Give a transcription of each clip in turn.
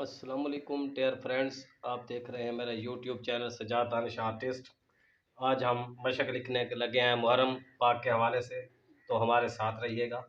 अस्सलाम वालेकुम dear friends, आप देख रहे हैं मेरा YouTube channel Sajjad Danish artist. आज हम मशक लिखने के लगे हैं मुहर्रम पाक के हवाले से, तो हमारे साथ रहिएगा।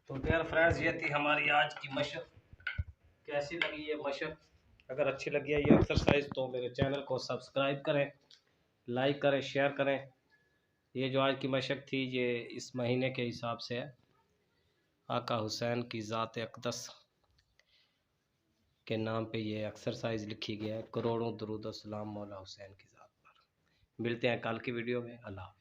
तो डियर फ्रेंड्स, ये थी हमारी आज की मशक। कैसी लगी ये मशक? अगर अच्छी लगी है ये एक्सरसाइज तो मेरे चैनल को सब्सक्राइब करें, लाइक करें, शेयर करें। ये जो आज की मशक थी ये इस महीने के हिसाब से है। आका हुसैन की ज़ात अक़दस के नाम पे ये एक्सरसाइज लिखी गया है। करोड़ों दुरूद और सलाम मौला हुसैन की ज़ात पर। मिलते हैं कल की वीडियो में। अल्लाह।